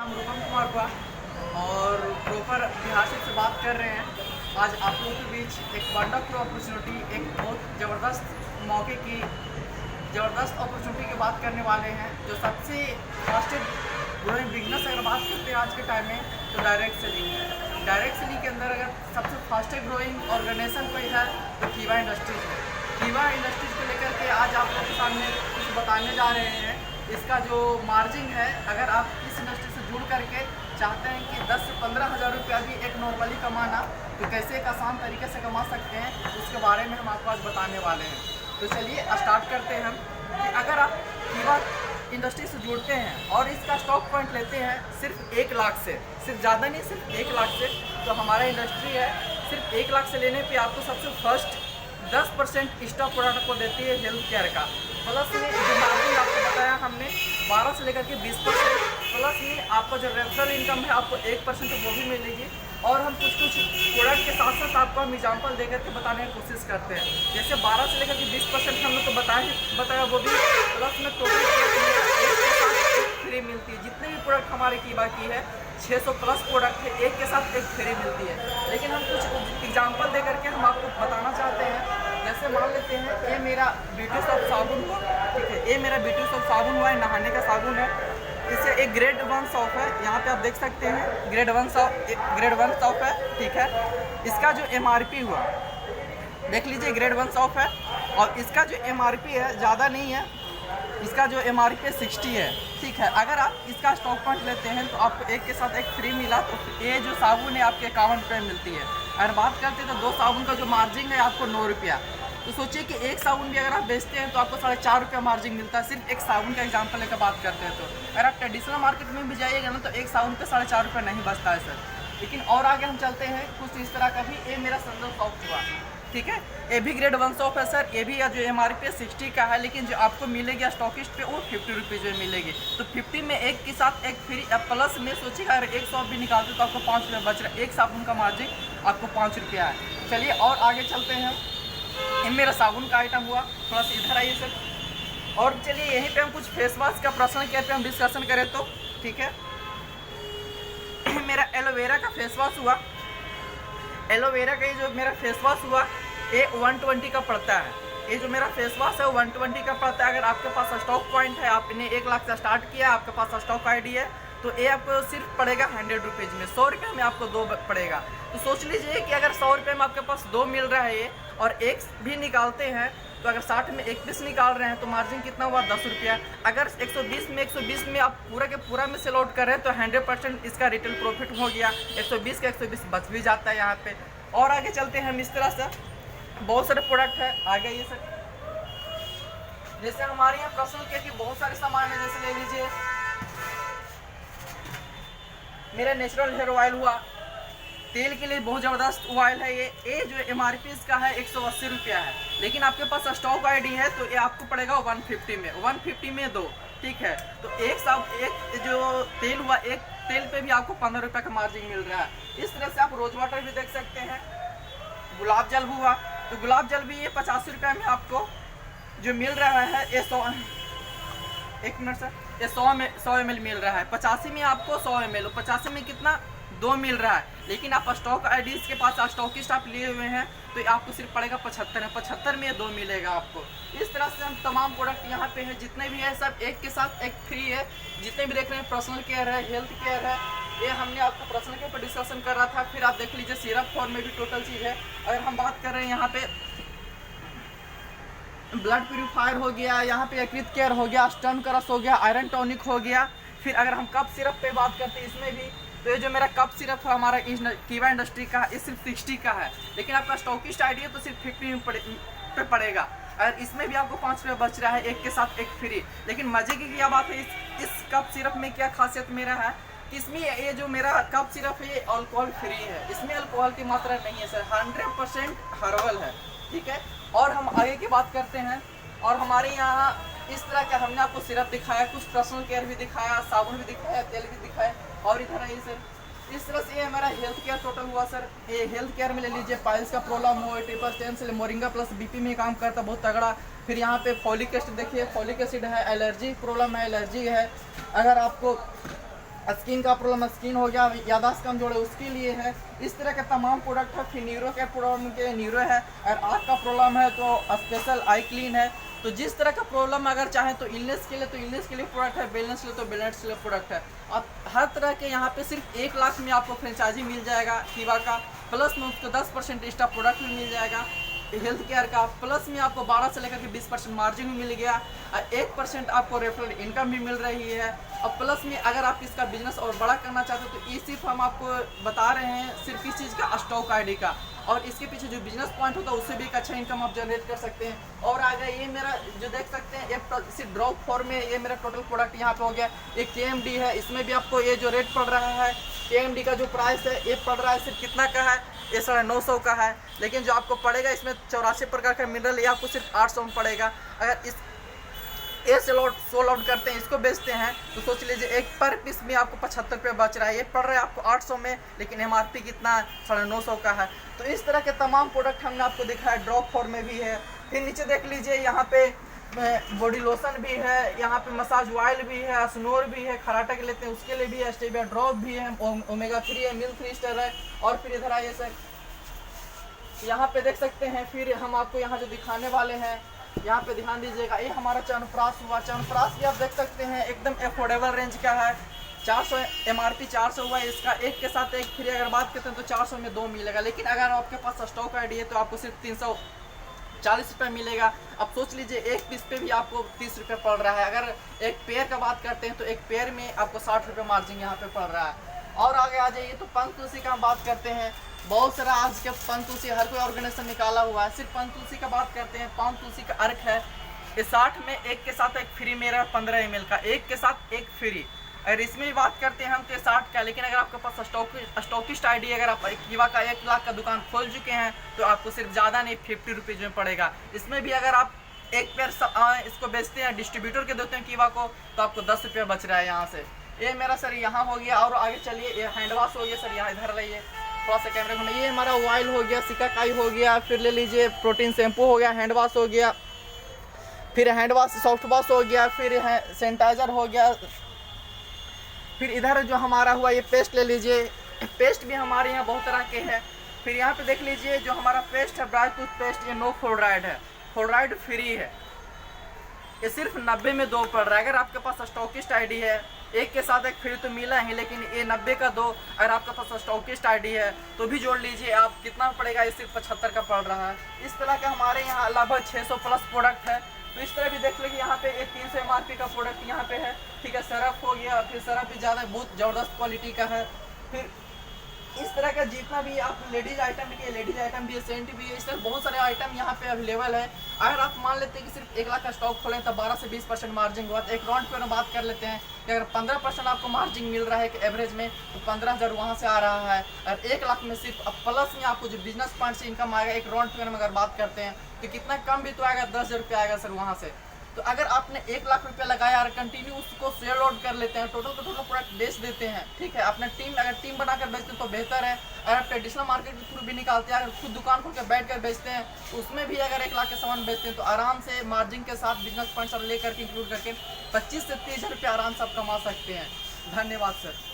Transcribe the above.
नाम रूपम कुमार हुआ और प्रॉपर बिहार से बात कर रहे हैं। आज आप लोगों के बीच एक वंडरफुल अपॉर्चुनिटी, एक बहुत ज़बरदस्त मौके की ज़बरदस्त अपॉर्चुनिटी की बात करने वाले हैं, जो सबसे फास्टेस्ट ग्रोइंग बिजनेस अगर बात करते हैं आज के टाइम में तो डायरेक्ट सेलिंग है। डायरेक्ट सेलिंग के अंदर अगर सबसे फास्टेस्ट ग्रोइंग ऑर्गेनाइजेशन कोई है तो कीवा इंडस्ट्रीज है। कीवा इंडस्ट्रीज को लेकर के आज आप लोगों के सामने कुछ बताने जा रहे हैं। इसका जो मार्जिन है, अगर आप इस इंडस्ट्री से जुड़ करके चाहते हैं कि 10 से 15 हज़ार रुपया भी एक नॉर्मली कमाना, तो कैसे एक आसान तरीके से कमा सकते हैं, उसके बारे में हम आपको आज बताने वाले हैं। तो चलिए स्टार्ट करते हैं हम कि अगर आप कीवा इंडस्ट्री से जुड़ते हैं और इसका स्टॉक पॉइंट लेते हैं सिर्फ 1 लाख से, सिर्फ ज़्यादा नहीं, सिर्फ 1 लाख से, तो हमारा इंडस्ट्री है सिर्फ 1 लाख से लेने पे आपको सबसे फर्स्ट 10% स्टॉक प्रोडक्ट को देती है हेल्थ केयर का। प्लस में जो मार्जिन आपको बताया हमने 12 से लेकर के 20%, प्लस में आपका जो रेफरल इनकम है आपको 1% वो भी मिलेगी। और हम कुछ प्रोडक्ट के साथ साथ आपको हम एग्जाम्पल दे करके बताने की कोशिश करते हैं। जैसे 12 से लेकर के 20% हम लोग को बताया वो भी, प्लस में टोटल फ्री मिलती है। जितने भी प्रोडक्ट हमारे कीवा की है 600 प्लस प्रोडक्ट है, एक के साथ एक फ्री मिलती है। लेकिन हम कुछ एग्जाम्पल दे करके हम आपको बताना चाहते हैं। जैसे मान लेते हैं ये मेरा ब्यूटी सॉप साबुन हुआ, ठीक है, ये मेरा ब्यूटी सॉप साबुन हुआ है, नहाने का साबुन है। इससे एक ग्रेड 1 सॉप है, यहाँ पे आप देख सकते हैं ग्रेड 1 सॉप है, ठीक है। इसका जो MRP हुआ देख लीजिए, ग्रेड 1 सॉप है और इसका जो MRP है ज़्यादा नहीं है, इसका जो MRP 60 है, ठीक है। अगर आप इसका स्टॉक पॉइंट लेते हैं तो आपको एक के साथ एक फ्री मिला, तो ये जो साबुन है आपके 51 रुपये मिलती है। अगर बात करते हैं तो 2 साबुन का जो मार्जिन है आपको 9 रुपया। तो सोचिए कि एक साबुन भी अगर आप बेचते हैं तो आपको 4.5 रुपया मार्जिन मिलता है, सिर्फ एक साबुन का एग्जांपल लेकर बात करते हैं। तो अगर आप ट्रेडिशनल मार्केट में भी जाइएगा ना तो एक साबुन पे 4.5 रुपया नहीं बचता है सर। लेकिन और आगे हम चलते हैं कुछ इस तरह का भी। ये मेरा संदल सॉफ्ट हुआ, ठीक है, ये भी ग्रेड 1 सॉप है सर। ये भी जो MRP 60 का है, लेकिन जो आपको मिलेगी स्टॉकिस्ट पे वो 50 रुपीज़ में मिलेगी। तो 50 में एक के साथ एक फ्री। प्लस में सोचिएगा अगर एक सॉप भी निकालते तो आपको 5 रुपये बच रहा है। एक साबुन का मार्जिन आपको 5 रुपया है। चलिए और आगे चलते हैं। ये मेरा साबुन का आइटम हुआ, थोड़ा सा इधर आइए सर। और चलिए यहीं पे हम कुछ फेस वॉश का पर्सनल केयर पे हम डिस्कशन करें तो, ठीक है। मेरा एलोवेरा का फेस वॉश हुआ, एलोवेरा का ये जो मेरा फेस वॉश हुआ ये 120 का पड़ता है। ये जो मेरा फेस वॉश है वो 120 का पड़ता है। अगर आपके पास स्टॉक पॉइंट है, आपने 1 लाख से स्टार्ट किया, आपके पास स्टॉक ID है, तो ये आपको सिर्फ पड़ेगा 100 रुपीज़ में। 100 रुपये में आपको 2 पड़ेगा। तो सोच लीजिए कि अगर 100 रुपये में आपके पास 2 मिल रहा है ये, और एक भी निकालते हैं तो अगर 60 में 1 पीस निकाल रहे हैं तो मार्जिन कितना हुआ 10 रुपया। अगर 120 में आप पूरा के पूरा में सेल आउट कर रहे हैं तो 100% इसका रिटेल प्रॉफिट हो गया। 120 का 120 बच भी जाता है यहाँ पे। और आगे चलते हैं हम इस तरह से, बहुत सारे प्रोडक्ट है आगे ये सर। जैसे हमारे यहाँ पर्सनल केयर की बहुत सारे सामान है। जैसे ले लीजिए मेरा नेचुरल हेयर ऑयल हुआ, तेल के लिए बहुत ज़बरदस्त ऑयल है ये जो MRP इसका है 180 रुपया है। लेकिन आपके पास स्टॉक ID है तो ये आपको पड़ेगा 150 में, 150 में 2, ठीक है। तो एक जो तेल हुआ, एक तेल पे भी आपको 15 रुपये का मार्जिन मिल रहा है। इस तरह से आप रोज वाटर भी देख सकते हैं। गुलाब जल हुआ तो गुलाब जल भी ये 85 रुपये में आपको जो मिल रहा है, ये 100, एक मिनट सर, ये 100 ml मिल रहा है। 85 में आपको 100 ml, 85 में कितना 2 मिल रहा है। लेकिन आप स्टॉक ID के पास स्टॉकिस्ट आप लिए हुए हैं तो ये आपको सिर्फ पड़ेगा 75 में, 75 में 2 मिलेगा आपको। इस तरह से हम तमाम प्रोडक्ट यहाँ पे है, जितने भी है सब एक के साथ एक फ्री है। जितने भी देख रहे हैं पर्सनल केयर है, हेल्थ केयर है, ये हमने आपको पर्सनल केयर पर डिस्कशन कर रहा था। फिर आप देख लीजिए सिरप फॉर्म में भी टोटल चीज़ है। अगर हम बात कर रहे हैं यहाँ पे ब्लड प्यूरीफायर हो गया, यहाँ पे यकृत केयर हो गया, स्टर्न क्रश हो गया, आयरन टॉनिक हो गया। फिर अगर हम कप सिरप पे बात करते हैं इसमें भी, तो ये जो मेरा कप सिरप है हमारा कीवा इंडस्ट्री का, ये सिर्फ 60 का है। लेकिन आपका स्टॉकिस्ट ID है तो सिर्फ 50 पे पड़ेगा। अगर इसमें भी आपको 5 रुपये बच रहा है, एक के साथ एक फ्री। लेकिन मज़े की क्या बात है, इस कप सिरप में क्या खासियत मेरा है कि इसमें ये जो मेरा कप सिरप है ये अल्कोहल फ्री है। इसमें अल्कोहल की मात्रा नहीं है सर, 100% हर्बल है, ठीक है। और हम आगे की बात करते हैं। और हमारे यहाँ इस तरह का हमने आपको सिरप दिखाया, कुछ पर्सनल केयर भी दिखाया, साबुन भी दिखाया, तेल भी दिखाया। और इधर आइए सर, इस तरह से ये हमारा हेल्थ केयर टोटल हुआ सर। ये हेल्थ केयर में ले लीजिए, पाइल्स का प्रॉब्लम हो, ट्रिपल स्टेन से मोरिंगा प्लस BP में काम करता बहुत तगड़ा। फिर यहाँ पे फॉलिक एसिड देखिए, फॉलिक एसिड है, एलर्जी प्रॉब्लम है, एलर्जी है। अगर आपको स्किन का प्रॉब्लम, स्किन हो गया, यादाश्त कमजोर है उसके लिए है। इस तरह के तमाम प्रोडक्ट है। फिर न्यूरो के प्रॉब्लम के न्यूरो है, और आँख का प्रॉब्लम है तो स्पेशल आई क्लीन है। तो जिस तरह का प्रॉब्लम अगर चाहें तो इलनेस के लिए तो इलनेस के लिए प्रोडक्ट है, बैलेंस के लिए तो बैलेंस के लिए प्रोडक्ट है। आप हर तरह के यहाँ पे सिर्फ 1 लाख में आपको फ्रेंचाइजी मिल जाएगा कीवा का, प्लस में उसको 10% एक्स्ट्रा प्रोडक्ट भी मिल जाएगा हेल्थ केयर का, प्लस में आपको 12 से लेकर के 20% मार्जिन भी मिल गया, और 1% आपको रेफरल इनकम भी मिल रही है। और प्लस में अगर आप इसका बिजनेस और बड़ा करना चाहते हो तो ये सिर्फ हम आपको बता रहे हैं सिर्फ इस चीज़ का, स्टॉक आईडी का, और इसके पीछे जो बिजनेस पॉइंट होता है उससे भी एक अच्छा इनकम आप जनरेट कर सकते हैं। और आगे ये मेरा जो देख सकते हैं एक ड्रॉप फॉर्म में ये मेरा टोटल प्रोडक्ट यहाँ पे हो गया। एक KMD है, इसमें भी आपको ये जो रेट पड़ रहा है KMD का जो प्राइस है ये पड़ रहा है सिर्फ कितना का है, ये 950 का है। लेकिन जो आपको पड़ेगा इसमें 84 प्रकार का मिनरल, ये आपको सिर्फ 800 में पड़ेगा। अगर इस ये सोल आउट करते हैं, इसको बेचते हैं तो सोच लीजिए एक पर पीस में आपको 75 रुपये बच रहा है। ये पड़ रहा है आपको 800 में, लेकिन MRP कितना 950 का है। तो इस तरह के तमाम प्रोडक्ट हमने आपको दिखाया, ड्रॉप फॉर्म में भी है। फिर नीचे देख लीजिए यहाँ पे बॉडी लोशन भी है, यहाँ पे मसाज ऑयल भी है, स्नोर भी है, खराटा के लेते हैं उसके लिए भी है, स्टेविया ड्रॉप भी है, ओमेगा 3 है, मिल्क 3 स्टार है। और फिर इधर आइए सर, यहाँ पे देख सकते हैं। फिर हम आपको यहाँ जो दिखाने वाले हैं, यहाँ पे ध्यान दीजिएगा, ये हमारा च्यवनप्राश हुआ। च्यवनप्राश भी आप देख सकते हैं एकदम अफोर्डेबल रेंज का है। 400 MRP 400 हुआ है इसका, एक के साथ एक फ्री। अगर बात करते हैं तो 400 में 2 मिलेगा, लेकिन अगर आपके पास स्टॉक आईडी है तो आपको सिर्फ 340 रुपये मिलेगा। अब सोच लीजिए एक पीस पे भी आपको 30 रुपये पड़ रहा है। अगर एक पेयर का बात करते हैं तो एक पेयर में आपको 60 रुपये मार्जिन यहाँ पे पड़ रहा है। और आगे आ जाइए तो पंचतुलसी का हम बात करते हैं। बहुत सारा आज के पंचतुलसी हर कोई ऑर्गेनाइजेशन निकाला हुआ है। सिर्फ पंचतुलसी का बात करते हैं, पंचतुलसी का अर्क है, ये 60 में एक के साथ एक फ्री मेरा 15 ml का, एक के साथ एक फ्री। अगर इसमें भी बात करते हैं हम तो 60 का, लेकिन अगर आपके पास स्टॉकिस्ट आईडी, अगर आप कीवा का 1 लाख का दुकान खोल चुके हैं तो आपको सिर्फ ज़्यादा नहीं 50 रुपीज़ में पड़ेगा। इसमें भी अगर आप एक पेयर इसको बेचते हैं, डिस्ट्रीब्यूटर के देते हैं कीवा को, तो आपको 10 रुपये बच रहा है यहाँ से। ये मेरा सर यहाँ हो गया। और आगे चलिए, ये हैंड वॉश हो गया सर, यहाँ इधर रहिए थोड़ा सा कैमरे में। ये हमारा ऑयल हो गया, सिकाकाई हो गया, फिर ले लीजिए प्रोटीन शैम्पू हो गया, हैंड वॉश हो गया, फिर हैंड वॉश सॉफ्ट वॉश हो गया, फिर सैनिटाइज़र हो गया। फिर इधर जो हमारा हुआ ये पेस्ट ले लीजिए, पेस्ट भी हमारे यहाँ बहुत तरह के हैं। फिर यहाँ पे देख लीजिए जो हमारा पेस्ट है ब्राइट टूथ पेस्ट, ये नो फ्लोराइड है, फ्लोराइड फ्री है। ये सिर्फ 90 में 2 पड़ रहा है। अगर आपके पास स्टॉकिस्ट आईडी है, एक के साथ एक फ्री तो मिला है, लेकिन ये 90 का 2। अगर आपके पास स्टॉकिस्ट आईडी है तो भी जोड़ लीजिए, आप कितना पड़ेगा, ये सिर्फ 75 का पड़ रहा है। इस तरह का हमारे यहाँ लगभग 600 प्लस प्रोडक्ट है। तो इस तरह भी देख लीजिए, यहाँ पे एक 300 MRP का प्रोडक्ट यहाँ पे है, ठीक है। सरफ हो गया, फिर सरफ भी ज़्यादा बहुत ज़बरदस्त क्वालिटी का है। फिर इस तरह का जितना भी आप लेडीज आइटम भी, लेडीज आइटम भी है, सेंट भी है, इस तरह बहुत सारे आइटम यहाँ पे अवेलेबल है। अगर आप मान लेते हैं कि सिर्फ 1 लाख का स्टॉक खोलें तो 12 से 20% मार्जिन हुआ। तो एक राउंड पे बात कर लेते हैं कि अगर 15% आपको मार्जिन मिल रहा है कि एवरेज में, तो 15,000 वहाँ से आ रहा है। और 1 लाख में सिर्फ अब प्लस में आपको जो बिजनेस पॉइंट से इनकम आएगा, एक राउंड पे अगर बात करते हैं तो कितना कम भी तो आएगा, 10,000 रुपये आएगा सर वहाँ से। तो अगर आपने 1 लाख रुपया लगाया और कंटिन्यू उसको सेल आउट कर लेते हैं, टोटल का टोटल प्रोडक्ट बेच देते हैं, ठीक है। अपने टीम अगर टीम बनाकर बेचते हैं तो बेहतर है। अगर आप ट्रेडिशनल मार्केट के थ्रू भी निकालते हैं, अगर खुद दुकान खोल के बैठ कर बेचते हैं, तो उसमें भी अगर 1 लाख के सामान बेचते हैं तो आराम से मार्जिन के साथ बिजनेस पॉइंट सब लेकर के इंक्लूड करके 25 से 30 हज़ार रुपये आराम से आप कमा सकते हैं। धन्यवाद सर।